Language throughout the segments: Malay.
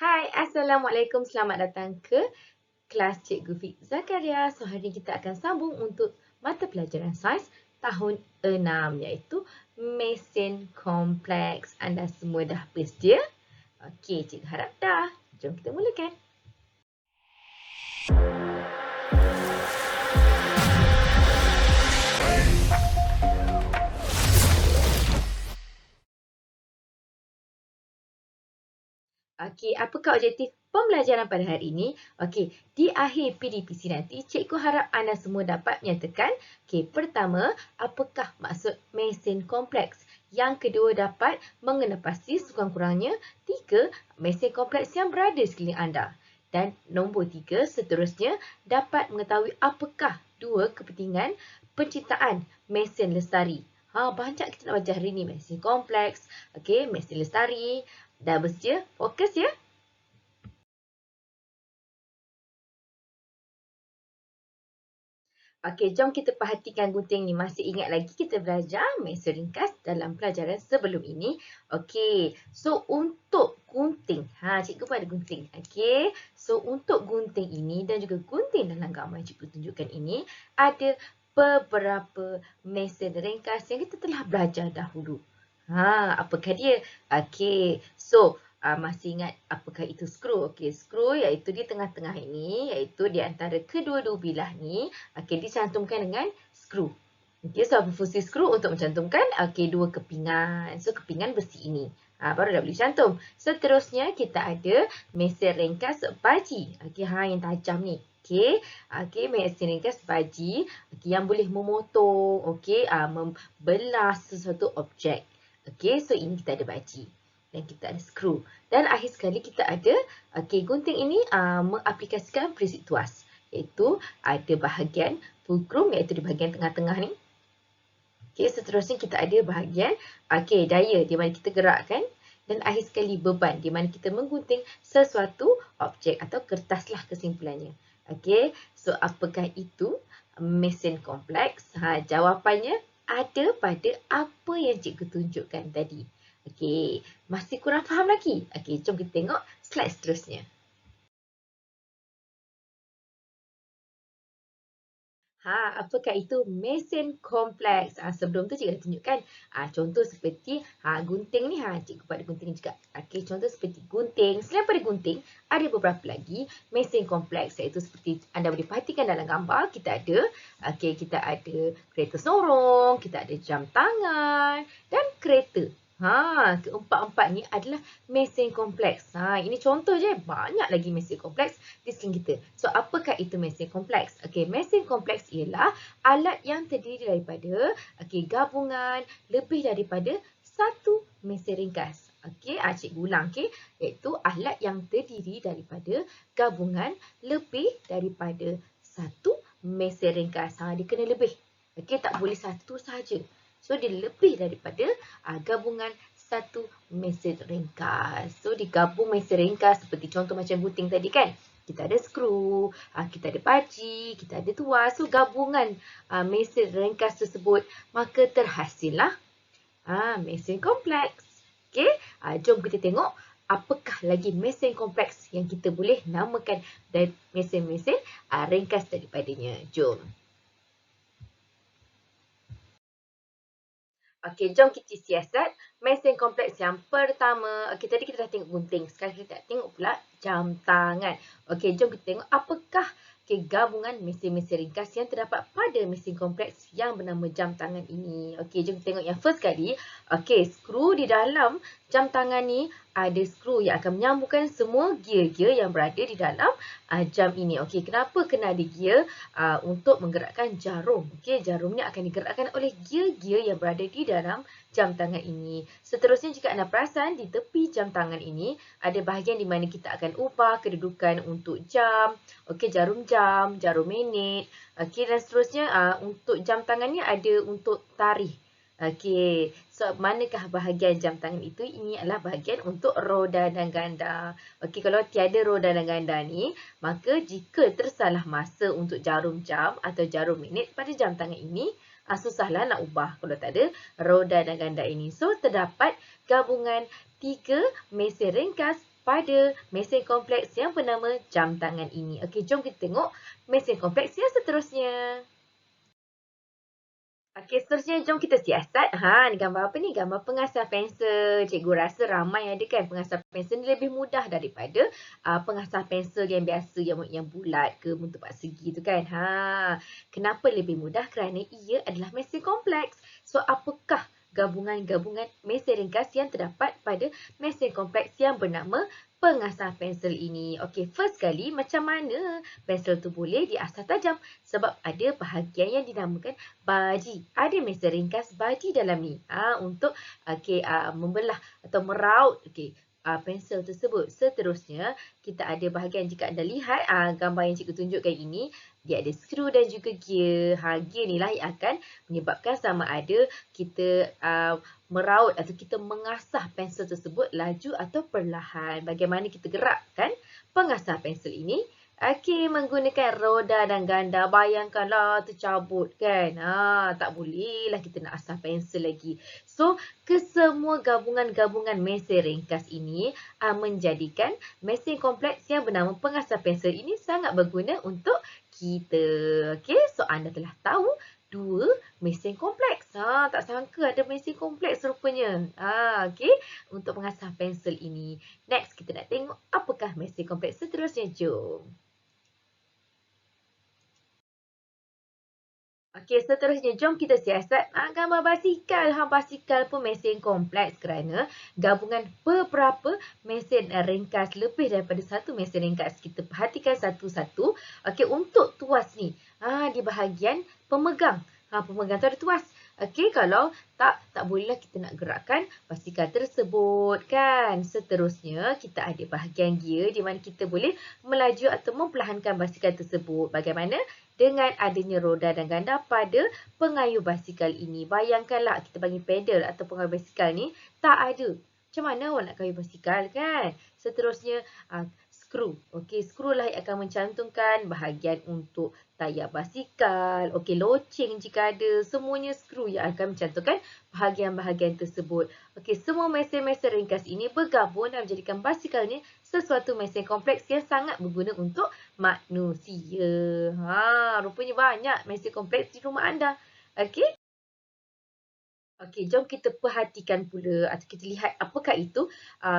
Hai, Assalamualaikum. Selamat datang ke kelas Cikgu Fik Zakaria. So, hari ini kita akan sambung untuk mata pelajaran sains tahun 6 iaitu mesin kompleks. Anda semua dah bersedia? Okey, cikgu harap dah. Jom kita mulakan. Okey, apakah objektif pembelajaran pada hari ini? Okey, di akhir PDPC nanti, cikgu harap anda semua dapat menyatakan, okey, pertama, apakah maksud mesin kompleks? Yang kedua, dapat mengenal pasti sekurang-kurangnya 3 mesin kompleks yang berada sekeliling anda. Dan nombor 3, seterusnya, dapat mengetahui apakah 2 kepentingan penciptaan mesin lestari. Banyak kita nak belajar hari ini. Mesin kompleks, okey, mesin lestari. Dah bersedia? Fokus ya. Okey, jom kita perhatikan gunting ni. Masih ingat lagi kita belajar mesin ringkas dalam pelajaran sebelum ini? Okey, so untuk gunting, cikgu pun ada gunting. Okey, so untuk gunting ini dan juga gunting dalam gambar yang cikgu tunjukkan ini, ada beberapa mesin ringkas yang kita telah belajar dahulu. Apakah dia? Okey, so masih ingat apakah itu skru? Okey, skru iaitu di tengah-tengah ini, iaitu di antara kedua-dua bilah ni, okey, dicantumkan dengan skru. Okey, so apa fungsi skru? Untuk mencantumkan dua kepingan. So kepingan besi ini. Baru dah boleh cantum. Seterusnya kita ada mesin ringkas baji. Okey, yang tajam ni. Okey, mesin ringkas baji yang boleh memotong, membelah sesuatu objek. Okey, so ini kita ada baji. Dan kita ada skru. Dan akhir sekali kita ada, gunting ini mengaplikasikan prinsip tuas. Iaitu ada bahagian fulcrum, iaitu di bahagian tengah-tengah ni. Okey, seterusnya kita ada bahagian daya di mana kita gerakkan. Dan akhir sekali beban di mana kita menggunting sesuatu objek atau kertas lah kesimpulannya. Okey, so apakah itu mesin kompleks? Jawapannya ada pada apa yang cikgu tunjukkan tadi. Okey, masih kurang faham lagi? Okey, jom kita tengok slide seterusnya. Apakah itu mesin kompleks? Sebelum tu cikgu dah tunjukkan. Contoh seperti gunting ni, cikgu pada gunting juga. Okey, contoh seperti gunting. Selain pada gunting, ada beberapa lagi mesin kompleks, iaitu seperti anda boleh perhatikan dalam gambar, kita ada kereta sorong, kita ada jam tangan dan kereta. Keempat-empat ni adalah mesin kompleks. Ini contoh je, banyak lagi mesin kompleks di sekeliling kita. So, apakah itu mesin kompleks? Okey, mesin kompleks ialah alat yang terdiri daripada gabungan lebih daripada satu mesin ringkas. Okey, cikgu ulang, iaitu alat yang terdiri daripada gabungan lebih daripada satu mesin ringkas. Dia kena lebih. Okey, tak boleh satu sahaja. So, dia lebih daripada gabungan satu mesin ringkas. So, digabung mesin ringkas seperti contoh macam gunting tadi kan. Kita ada skru, kita ada baji, kita ada tuas. So, gabungan mesin ringkas tersebut, maka terhasillah mesin kompleks. Okey, jom kita tengok apakah lagi mesin kompleks yang kita boleh namakan dari mesin-mesin ringkas daripadanya. Jom. Okey, jom kita siasat mesin kompleks yang pertama. Okey, tadi kita dah tengok gunting. Sekarang kita nak tengok pula jam tangan. Okey, jom kita tengok apakah gabungan mesin-mesin ringkas yang terdapat pada mesin kompleks yang bernama jam tangan ini. Okey, jom kita tengok yang first kali. Okey, skru di dalam jam tangan ni ada skru yang akan menyambungkan semua gear-gear yang berada di dalam jam ini. Okey, kenapa kena ada gear? Untuk menggerakkan jarum. Okey, jarum ni akan digerakkan oleh gear-gear yang berada di dalam jam tangan ini. Seterusnya, jika anda perasan di tepi jam tangan ini ada bahagian di mana kita akan ubah kedudukan untuk jam, jarum jam, jarum minit. Okey, dan seterusnya untuk jam tangan ni ada untuk tarikh. Okey, so manakah bahagian jam tangan itu? Ini adalah bahagian untuk roda dan ganda. Okey, kalau tiada roda dan ganda ni, maka jika tersalah masa untuk jarum jam atau jarum minit pada jam tangan ini, susahlah nak ubah kalau tak ada roda dan ganda ini. So, terdapat gabungan 3 mesin ringkas pada mesin kompleks yang bernama jam tangan ini. Okey, jom kita tengok mesin kompleks yang seterusnya. Okey, seterusnya jom kita siasat. Ni gambar apa ni? Gambar pengasah pensel. Cikgu rasa ramai ada kan pengasah pensel ni lebih mudah daripada pengasah pensel yang biasa yang bulat ke bentuk persegi tu kan. Kenapa lebih mudah? Kerana ia adalah mesin kompleks. So, apakah gabungan-gabungan mesin ringkas yang terdapat pada mesin kompleks yang bernama pengasah pensel ini? Okey, first kali macam mana pensel tu boleh diasah tajam? Sebab ada bahagian yang dinamakan baji. Ada mesin ringkas baji dalam ni. Untuk membelah atau meraut pensel tersebut. Seterusnya, kita ada bahagian jika anda lihat gambar yang cikgu tunjukkan ini, dia ada skru dan juga gear. Gear ni lah yang akan menyebabkan sama ada kita meraut atau kita mengasah pensel tersebut laju atau perlahan. Bagaimana kita gerakkan pengasah pensel ini? Okey, menggunakan roda dan ganda. Bayangkanlah tercabut kan. Tak bolehlah kita nak asah pensel lagi. So, kesemua gabungan-gabungan mesin ringkas ini menjadikan mesin kompleks yang bernama pengasah pensel ini sangat berguna untuk kita. Okey, so anda telah tahu dua mesin kompleks. Tak sangka ada mesin kompleks rupanya. Okey, untuk mengasah pensel ini. Next, kita nak tengok apakah mesin kompleks seterusnya. Jom. Okey, seterusnya jom kita siasat gambar basikal. Basikal pun mesin kompleks kerana gabungan beberapa mesin ringkas, lebih daripada satu mesin ringkas. Kita perhatikan satu-satu. Okey, untuk tuas ni, di bahagian pemegang. Pemegang tu ada tuas. Okey, kalau tak bolehlah kita nak gerakkan basikal tersebut kan. Seterusnya, kita ada bahagian gear di mana kita boleh melaju atau memperlahankan basikal tersebut. Bagaimana? Dengan adanya roda dan ganda pada pengayuh basikal ini. Bayangkanlah kita bagi pedal atau pengayuh basikal ni tak ada. Macam mana awak nak kayuh basikal kan? Seterusnya, skru. Okey, skru lah yang akan mencantumkan bahagian untuk tayar basikal. Okey, loceng jika ada. Semuanya skru yang akan mencantumkan bahagian-bahagian tersebut. Okey, semua mesin-mesin ringkas ini bergabung dan menjadikan basikal ni sesuatu mesin kompleks yang sangat berguna untuk manusia. Rupanya banyak mesin kompleks di rumah anda. Okey? Okey, jom kita perhatikan pula atau kita lihat apakah itu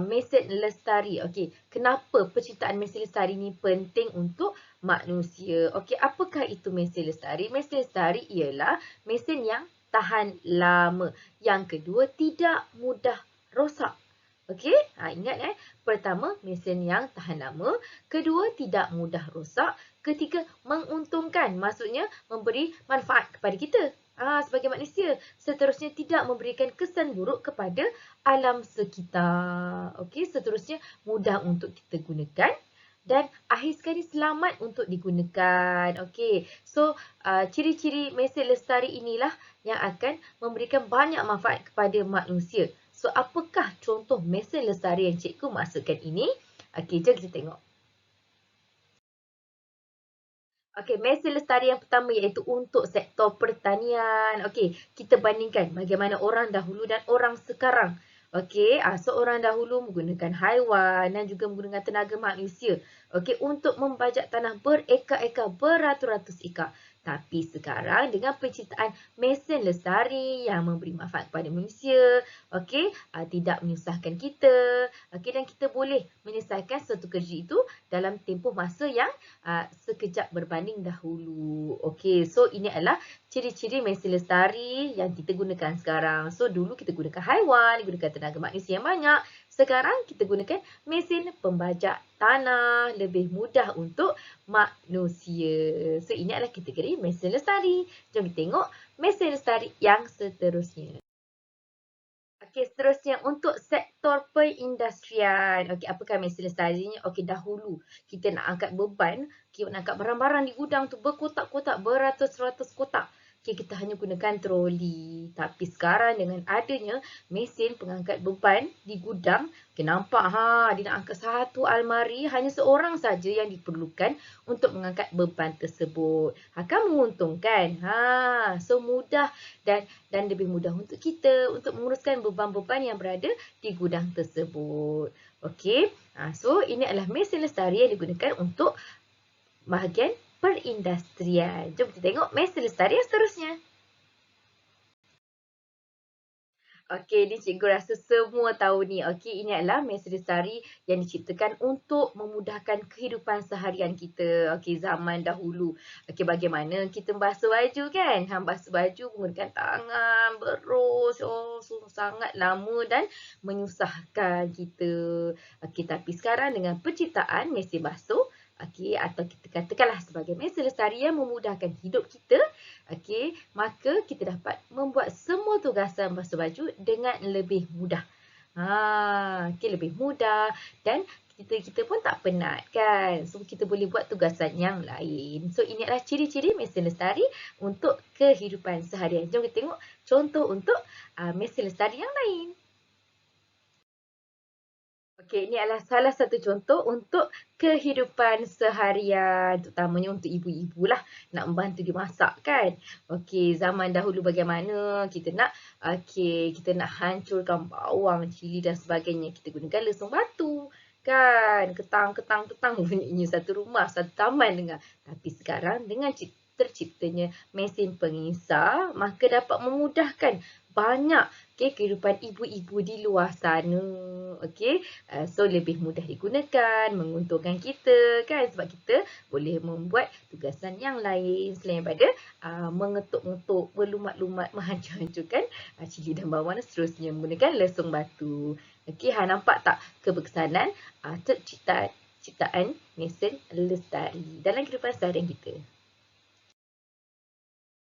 mesin lestari. Okey, kenapa penciptaan mesin lestari ni penting untuk manusia? Okey, apakah itu mesin lestari? Mesin lestari ialah mesin yang tahan lama. Yang kedua, tidak mudah rosak. Okey, ingat pertama, mesin yang tahan lama. Kedua, tidak mudah rosak. Ketiga, menguntungkan. Maksudnya, memberi manfaat kepada kita sebagai manusia. Seterusnya, tidak memberikan kesan buruk kepada alam sekitar. Okey, seterusnya, mudah untuk kita gunakan. Dan akhir sekali, selamat untuk digunakan. Okey, so ciri-ciri mesin lestari inilah yang akan memberikan banyak manfaat kepada manusia. So, apakah contoh mesin lestari yang cikgu maksudkan ini? Okey, jom kita tengok. Okey, mesin lestari yang pertama iaitu untuk sektor pertanian. Okey, kita bandingkan bagaimana orang dahulu dan orang sekarang. Okey, seorang dahulu menggunakan haiwan dan juga menggunakan tenaga manusia. Okey, untuk membajak tanah berekar-ekar, beratus-ratus ekar. Tapi sekarang dengan penciptaan mesin lestari yang memberi manfaat kepada manusia, okey, tidak menyusahkan kita, okey, dan kita boleh menyelesaikan suatu kerja itu dalam tempoh masa yang sekejap berbanding dahulu. Okey, so ini adalah ciri-ciri mesin lestari yang kita gunakan sekarang. So dulu kita gunakan haiwan, gunakan tenaga manusia yang banyak. Sekarang kita gunakan mesin pembajak tanah, lebih mudah untuk manusia. So ini adalah kategori mesin lestari. Jom kita tengok mesin lestari yang seterusnya. Okey, seterusnya untuk sektor perindustrian. Okey, apakah mesin lestarinya? Okey, dahulu kita nak angkat beban, kita nak angkat barang-barang di gudang tu berkotak-kotak, beratus-ratus kotak. Okey, kita hanya gunakan troli. Tapi sekarang dengan adanya mesin pengangkat beban di gudang, okay, nampak dia nak angkat satu almari, hanya seorang saja yang diperlukan untuk mengangkat beban tersebut. Kan menguntungkan. So mudah dan lebih mudah untuk kita untuk menguruskan beban-beban yang berada di gudang tersebut. Okey, So, ini adalah mesin lestari yang digunakan untuk bahagian perindustrian. Jom kita tengok mesin lestari yang seterusnya. Okey, ni cikgu rasa semua tahu ni. Okey, ini adalah mesin lestari yang diciptakan untuk memudahkan kehidupan seharian kita. Okey, zaman dahulu. Okey, bagaimana kita basuh baju kan? Basuh baju menggunakan tangan, berus. Sangat lama dan menyusahkan kita. Okey, tapi sekarang dengan penciptaan mesin basuh, okey, atau kita katakanlah sebagai mesin lestari yang memudahkan hidup kita, okey, maka kita dapat membuat semua tugasan basuh baju dengan lebih mudah. Okey, lebih mudah dan kita pun tak penat kan. So, kita boleh buat tugasan yang lain. So, ini adalah ciri-ciri mesin lestari untuk kehidupan seharian. Jom kita tengok contoh untuk mesin lestari yang lain. Okey, ini adalah salah satu contoh untuk kehidupan seharian, terutamanya untuk ibu-ibu lah, nak membantu dia masak kan. Okey, zaman dahulu bagaimana kita nak hancurkan bawang, cili dan sebagainya. Kita gunakan lesung batu kan. Ketang bunyinya satu rumah, satu taman dengar. Tapi sekarang dengan terciptanya mesin pengisar, maka dapat memudahkan banyak kehidupan ibu-ibu di luar sana. Okey, so lebih mudah digunakan, menguntungkan kita kan, sebab kita boleh membuat tugasan yang lain selain daripada mengetuk-ngetuk, berlumat-lumat, menghancur-hancurkan cili dan bawang dan seterusnya menggunakan lesung batu. Okey, nampak tak keberkesanan ciptaan mesin lestari dalam kehidupan seharian kita.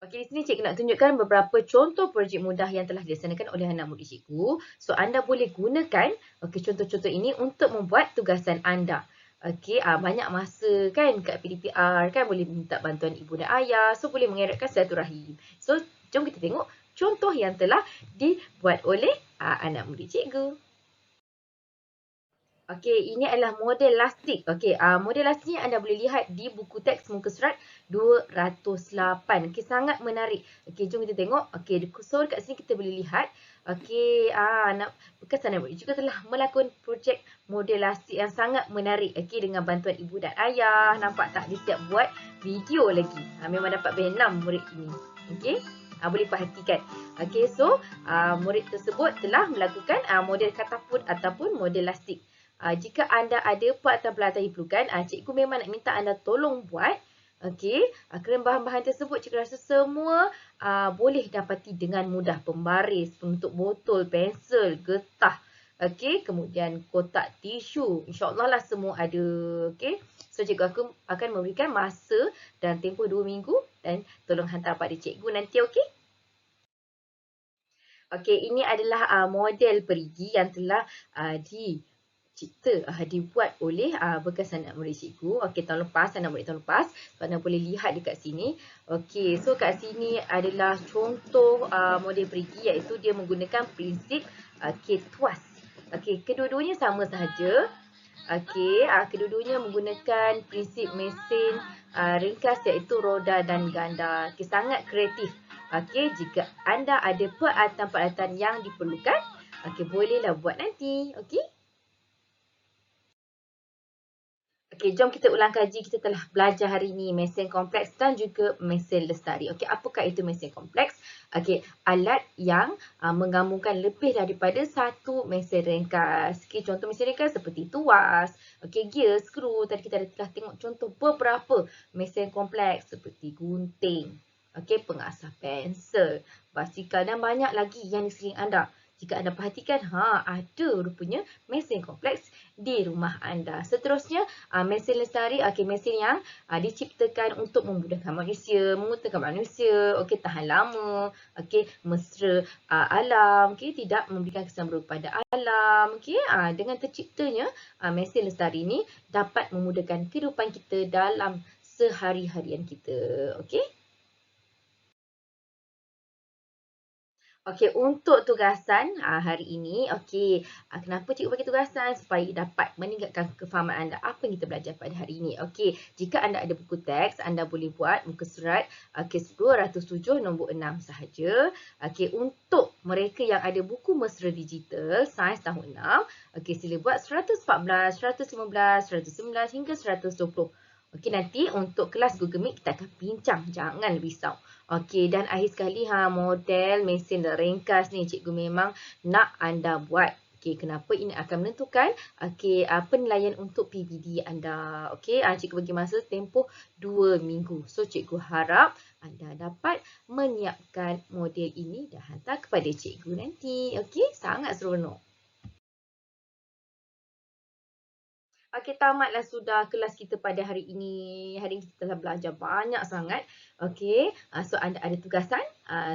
Okey, di sini cikgu nak tunjukkan beberapa contoh projek mudah yang telah dilaksanakan oleh anak murid cikgu. So, anda boleh gunakan contoh-contoh ini untuk membuat tugasan anda. Okey, banyak masa kan kat PDPR kan, boleh minta bantuan ibu dan ayah. So, boleh mengeratkan silaturahim. So, jom kita tengok contoh yang telah dibuat oleh anak murid cikgu. Okey, ini adalah model lastik. Okey, model lastik ni anda boleh lihat di buku teks muka surat 208. Okey, sangat menarik. Okey, jom kita tengok. Okey, so dekat sini kita boleh lihat. Okey, bekas anak murid juga telah melakukan projek model lastik yang sangat menarik. Okey, dengan bantuan ibu dan ayah. Nampak tak? Dia siap buat video lagi. Memang dapat band 6 murid ini. Okey. Boleh perhatikan. Okey, so murid tersebut telah melakukan model katapult ataupun model lastik. Jika anda ada peralatan-peralatan yang diperlukan, cikgu memang nak minta anda tolong buat. Okey, kerana bahan-bahan tersebut cikgu rasa semua boleh dapati dengan mudah. Pembaris, penutup botol, pensel, getah. Okey, kemudian kotak tisu. InsyaAllah lah semua ada. Okey, so cikgu akan memberikan masa dan tempoh 2 minggu dan tolong hantar pada cikgu nanti, okey? Okey, ini adalah model perigi yang telah dibuat oleh bekas anak murid cikgu. Okey, anak murid tahun lepas. So, anda boleh lihat dekat sini. Okey, so kat sini adalah contoh model perigi, iaitu dia menggunakan prinsip tuas. Okey, kedua-duanya sama sahaja. Okey, kedua-duanya menggunakan prinsip mesin ringkas, iaitu roda dan ganda. Okey, sangat kreatif. Okey, jika anda ada peralatan-peralatan yang diperlukan, okey, bolehlah buat nanti. Okey. Okey, jom kita ulang kaji. Kita telah belajar hari ini mesin kompleks dan juga mesin lestari. Okey, apakah itu mesin kompleks? Okey, alat yang menggabungkan lebih daripada satu mesin ringkas. Okey, contoh mesin ringkas seperti tuas, okey, gear, skru. Tadi kita telah tengok contoh beberapa mesin kompleks seperti gunting, okey, pengasah pensel, basikal dan banyak lagi yang di sekeliling anda. Jika anda perhatikan, ada rupanya mesin kompleks di rumah anda. Seterusnya, mesin lestari, mesin yang diciptakan untuk memudahkan manusia, menguntungkan manusia, tahan lama, mesra alam, tidak memberikan kesan buruk pada alam. Dengan terciptanya mesin lestari ini dapat memudahkan kehidupan kita dalam sehari-harian kita. Okey? Okey, untuk tugasan hari ini, okey, kenapa cikgu bagi tugasan? Supaya dapat meningkatkan kefahaman anda apa yang kita belajar pada hari ini. Okey, jika anda ada buku teks, anda boleh buat muka surat kes 207 nombor 6 sahaja. Okey, untuk mereka yang ada buku mesra digital sains tahun 6, okey, sila buat 114, 115, 119 hingga 120. Okey, nanti untuk kelas Google Meet kita akan bincang, jangan risau. Okey, dan akhir sekali model mesin ringkas ni cikgu memang nak anda buat. Okey, kenapa ini akan menentukan penilaian untuk PBD anda. Okey, cikgu bagi masa tempoh 2 minggu. So cikgu harap anda dapat menyiapkan model ini dan hantar kepada cikgu nanti. Okey, sangat seronok. Okey, tamatlah sudah kelas kita pada hari ini. Hari ini kita telah belajar banyak sangat. Okey, so anda ada tugasan.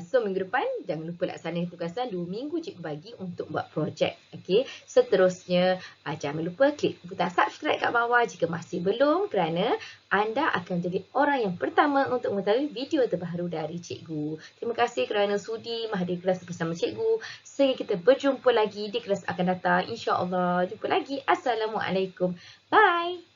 So minggu depan jangan lupa laksanakan tugasan 2 minggu cikgu bagi untuk buat projek. Okey, seterusnya jangan lupa klik butang subscribe kat bawah jika masih belum kerana anda akan jadi orang yang pertama untuk mengetahui video terbaru dari cikgu. Terima kasih kerana sudi menghadiri kelas bersama cikgu. Sehingga kita berjumpa lagi di kelas akan datang. InsyaAllah. Jumpa lagi. Assalamualaikum. Bye.